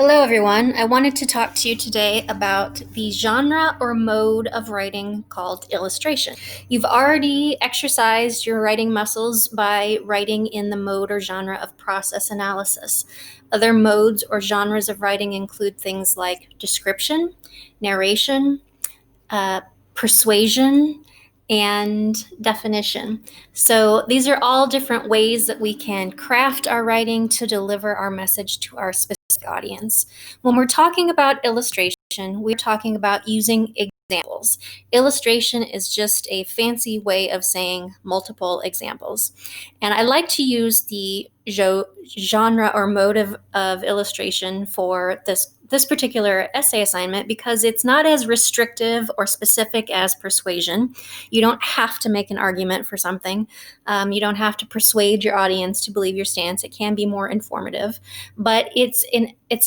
Hello, everyone. I wanted to talk to you today about the genre or mode of writing called illustration. You've already exercised your writing muscles by writing in the mode or genre of process analysis. Other modes or genres of writing include things like description, narration, persuasion, and definition. So these are all different ways that we can craft our writing to deliver our message to our specific audience. When we're talking about illustration, we're talking about using examples. Illustration is just a fancy way of saying multiple examples. And I like to use the genre or mode of illustration for this particular essay assignment because it's not as restrictive or specific as persuasion. You don't have to make an argument for something. You don't have to persuade your audience to believe your stance. It can be more informative, but it's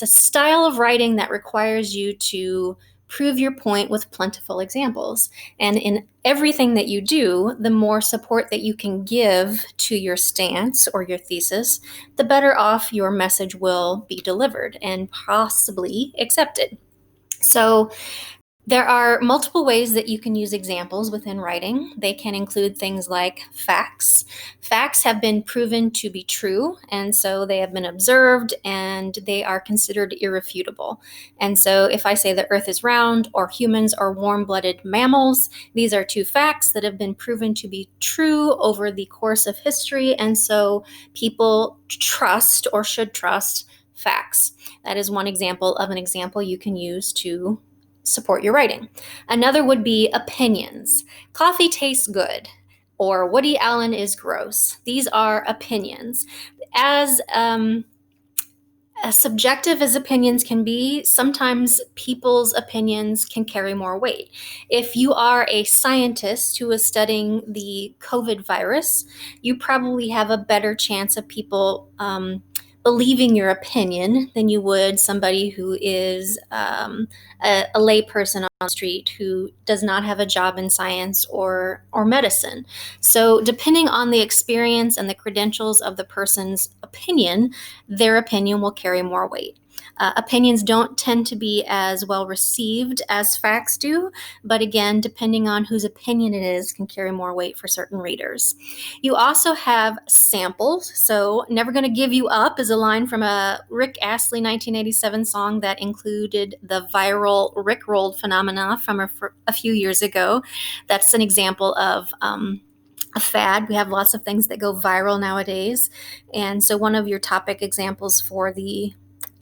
a style of writing that requires you to prove your point with plentiful examples. And in everything that you do, the more support that you can give to your stance or your thesis, the better off your message will be delivered and possibly accepted. So there are multiple ways that you can use examples within writing. They can include things like facts. Facts have been proven to be true, and so they have been observed and they are considered irrefutable. And so if I say the earth is round or humans are warm-blooded mammals, these are two facts that have been proven to be true over the course of history, and so people trust or should trust facts. That is one example of an example you can use to support your writing. Another would be opinions. Coffee tastes good, or Woody Allen is gross. These are opinions. As subjective as opinions can be, sometimes people's opinions can carry more weight. If you are a scientist who is studying the COVID virus, you probably have a better chance of people believing your opinion than you would somebody who is a layperson on the street who does not have a job in science or medicine. So depending on the experience and the credentials of the person's opinion, their opinion will carry more weight. Opinions don't tend to be as well received as facts do, but again, depending on whose opinion it is, can carry more weight for certain readers. You also have samples. So "Never Gonna Give You Up" is a line from a Rick Astley 1987 song that included the viral Rickrolled phenomena from a few years ago. That's an example of a fad. We have lots of things that go viral nowadays. And so one of your topic examples for the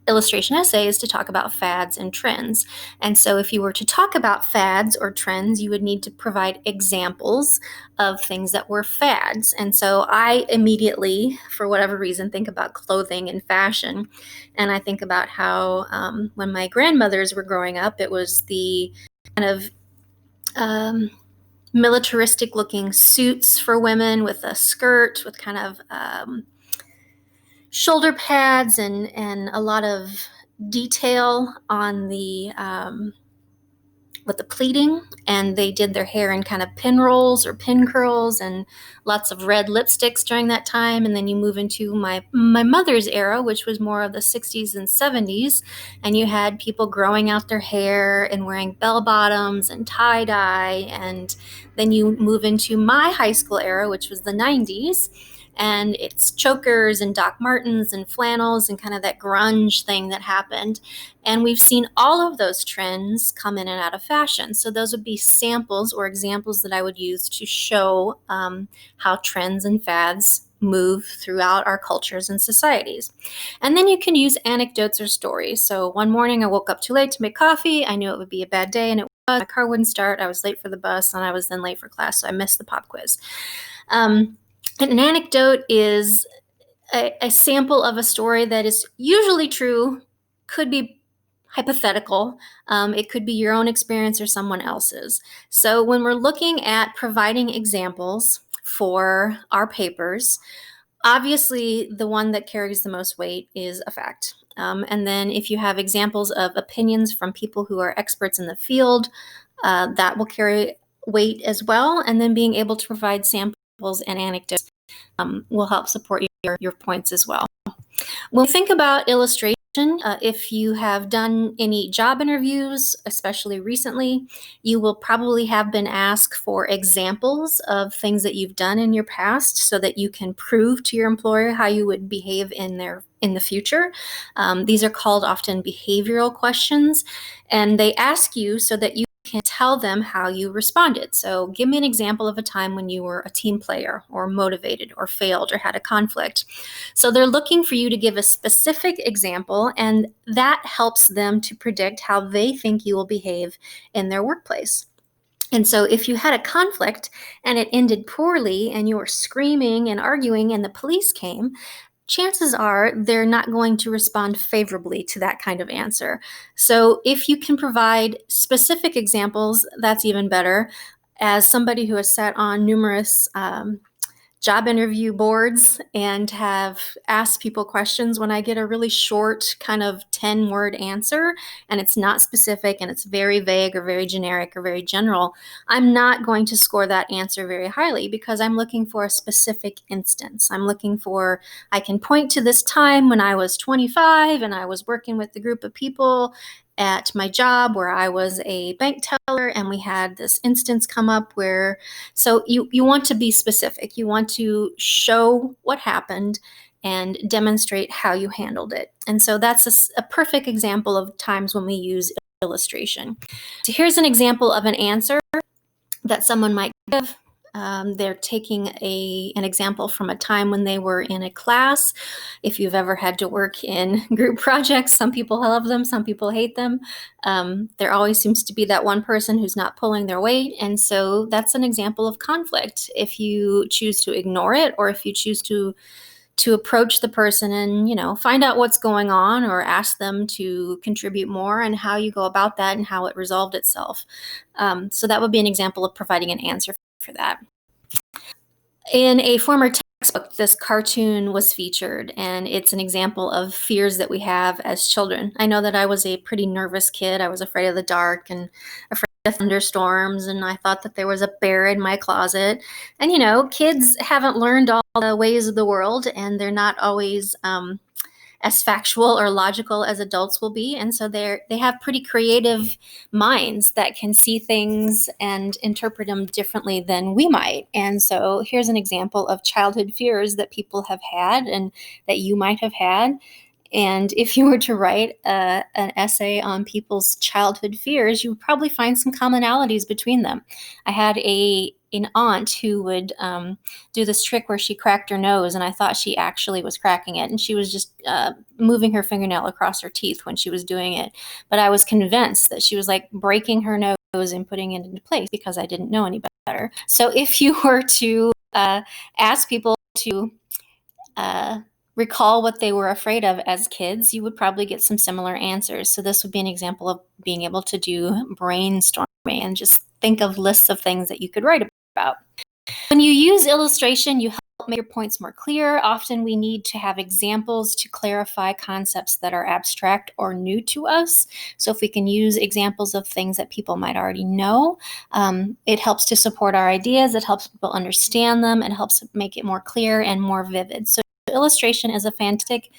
illustration essay is to talk about fads and trends. And so if you were to talk about fads or trends, you would need to provide examples of things that were fads. And so I immediately, for whatever reason, think about clothing and fashion. And I think about how when my grandmothers were growing up, it was the kind of militaristic looking suits for women with a skirt with kind of shoulder pads and a lot of detail on the with the pleating, and they did their hair in kind of pin rolls or pin curls and lots of red lipsticks during that time. And then you move into my mother's era, which was more of the 60s and 70s, and you had people growing out their hair and wearing bell bottoms and tie-dye. And then you move into my high school era, which was the 90s, and it's chokers and Doc Martens and flannels and kind of that grunge thing that happened. And we've seen all of those trends come in and out of fashion. So those would be samples or examples that I would use to show how trends and fads move throughout our cultures and societies. And then you can use anecdotes or stories. So one morning I woke up too late to make coffee. I knew it would be a bad day, and it was. My car wouldn't start. I was late for the bus, and I was then late for class, so I missed the pop quiz. An anecdote is a sample of a story that is usually true, could be hypothetical. It could be your own experience or someone else's. So when we're looking at providing examples for our papers, obviously the one that carries the most weight is a fact. And then if you have examples of opinions from people who are experts in the field, that will carry weight as well. And then being able to provide samples and anecdotes will help support your points as well. When we think about illustration, If you have done any job interviews, especially recently, you will probably have been asked for examples of things that you've done in your past so that you can prove to your employer how you would behave in the future. These are called often behavioral questions, and they ask you so that you can tell them how you responded. So give me an example of a time when you were a team player or motivated or failed or had a conflict. So they're looking for you to give a specific example, and that helps them to predict how they think you will behave in their workplace. And so if you had a conflict and it ended poorly and you were screaming and arguing and the police came, chances are they're not going to respond favorably to that kind of answer. So if you can provide specific examples, that's even better. As somebody who has sat on numerous job interview boards and have asked people questions, when I get a really short kind of 10-word answer and it's not specific and it's very vague or very generic or very general, I'm not going to score that answer very highly because I'm looking for a specific instance. I'm looking for, I can point to this time when I was 25 and I was working with a group of people at my job where I was a bank teller and we had this instance come up where, so you want to be specific. You want to show what happened and demonstrate how you handled it. And so that's a perfect example of times when we use illustration. So here's an example of an answer that someone might give. They're taking an example from a time when they were in a class. If you've ever had to work in group projects, some people love them, some people hate them. There always seems to be that one person who's not pulling their weight, and so that's an example of conflict. If you choose to ignore it, or if you choose to approach the person and find out what's going on, or ask them to contribute more, and how you go about that and how it resolved itself. So that would be an example of providing an answer for that. In a former textbook, this cartoon was featured, and it's an example of fears that we have as children. I know that I was a pretty nervous kid. I was afraid of the dark and afraid of thunderstorms, and I thought that there was a bear in my closet. And kids haven't learned all the ways of the world, and they're not always as factual or logical as adults will be. And so they have pretty creative minds that can see things and interpret them differently than we might. And so here's an example of childhood fears that people have had and that you might have had. And if you were to write an essay on people's childhood fears, you would probably find some commonalities between them. I had an aunt who would do this trick where she cracked her nose, and I thought she actually was cracking it, and she was just moving her fingernail across her teeth when she was doing it. But I was convinced that she was like breaking her nose and putting it into place because I didn't know any better. So if you were to ask people to recall what they were afraid of as kids, you would probably get some similar answers. So this would be an example of being able to do brainstorming and just think of lists of things that you could write about. When you use illustration, you help make your points more clear. Often we need to have examples to clarify concepts that are abstract or new to us. So if we can use examples of things that people might already know, it helps to support our ideas. It helps people understand them. It helps make it more clear and more vivid. So illustration is a fantastic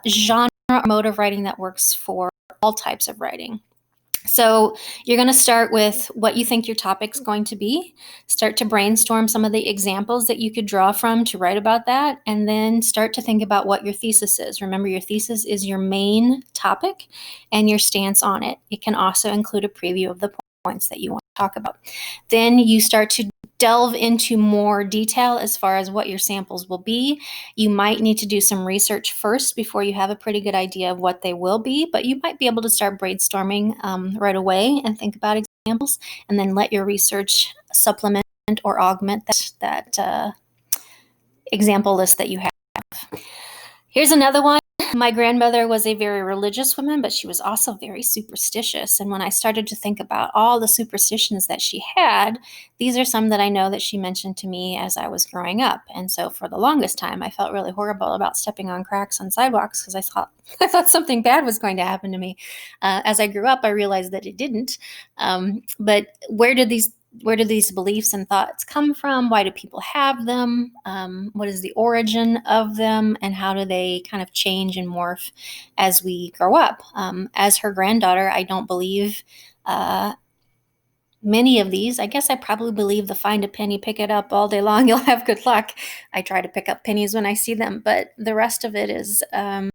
genre or mode of writing that works for all types of writing. So you're going to start with what you think your topic's going to be, start to brainstorm some of the examples that you could draw from to write about that, and then start to think about what your thesis is. Remember, your thesis is your main topic and your stance on it. It can also include a preview of the points that you want to talk about. Then you start to delve into more detail as far as what your samples will be. You might need to do some research first before you have a pretty good idea of what they will be, but you might be able to start brainstorming right away and think about examples, and then let your research supplement or augment that example list that you have. Here's another one. My grandmother was a very religious woman, but she was also very superstitious. And when I started to think about all the superstitions that she had, these are some that I know that she mentioned to me as I was growing up. And so for the longest time, I felt really horrible about stepping on cracks on sidewalks because I thought something bad was going to happen to me. As I grew up, I realized that it didn't. But where did these where do these beliefs and thoughts come from? Why do people have them? What is the origin of them? And how do they kind of change and morph as we grow up? As her granddaughter, I don't believe many of these. I guess I probably believe the find a penny, pick it up all day long, you'll have good luck. I try to pick up pennies when I see them, but the rest of it is I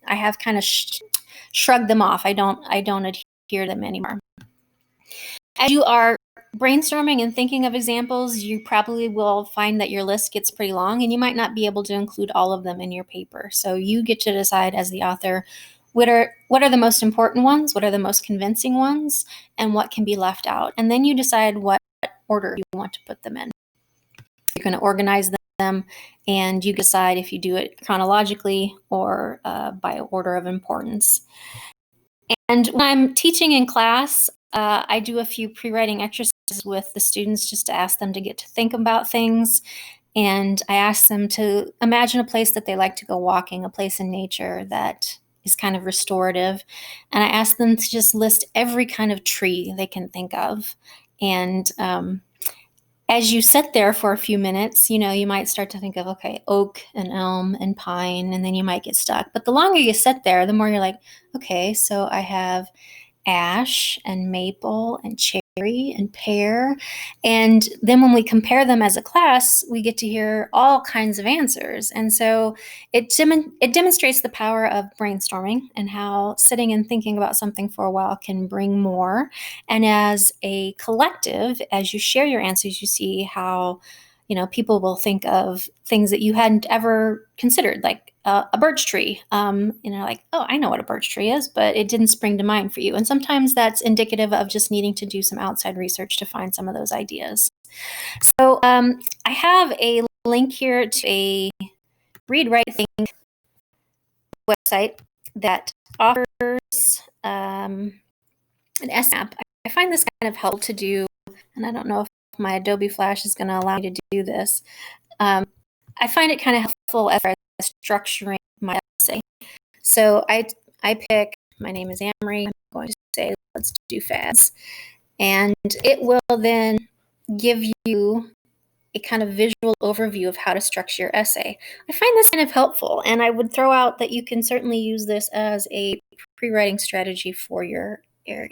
have kind of shrugged them off. I don't adhere to them anymore. As you are brainstorming and thinking of examples, you probably will find that your list gets pretty long and you might not be able to include all of them in your paper. So you get to decide as the author what are the most important ones, what are the most convincing ones, and what can be left out. And then you decide what order you want to put them in. You're going to organize them, and you decide if you do it chronologically or by order of importance. And when I'm teaching in class, I do a few pre-writing exercises with the students just to ask them to get to think about things. And I ask them to imagine a place that they like to go walking, a place in nature that is kind of restorative. And I ask them to just list every kind of tree they can think of. And as you sit there for a few minutes, you might start to think of, okay, oak and elm and pine, and then you might get stuck. But the longer you sit there, the more you're like, okay, so I have ash and maple and cherry and pear. And then when we compare them as a class, we get to hear all kinds of answers. And so it demonstrates the power of brainstorming and how sitting and thinking about something for a while can bring more. And as a collective, as you share your answers, you see how people will think of things that you hadn't ever considered, like a birch tree. Like, oh, I know what a birch tree is, but it didn't spring to mind for you. And sometimes that's indicative of just needing to do some outside research to find some of those ideas. So I have a link here to a Read Write Think website that offers an essay map. I find this kind of helpful to do, and I don't know if my Adobe Flash is going to allow me to do this. I find it kind of helpful as structuring my essay. So I pick, my name is Amery, I'm going to say, let's do fads. And it will then give you a kind of visual overview of how to structure your essay. I find this kind of helpful, and I would throw out that you can certainly use this as a pre-writing strategy for your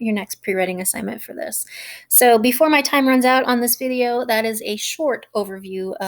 next pre-writing assignment for this. So before my time runs out on this video, that is a short overview of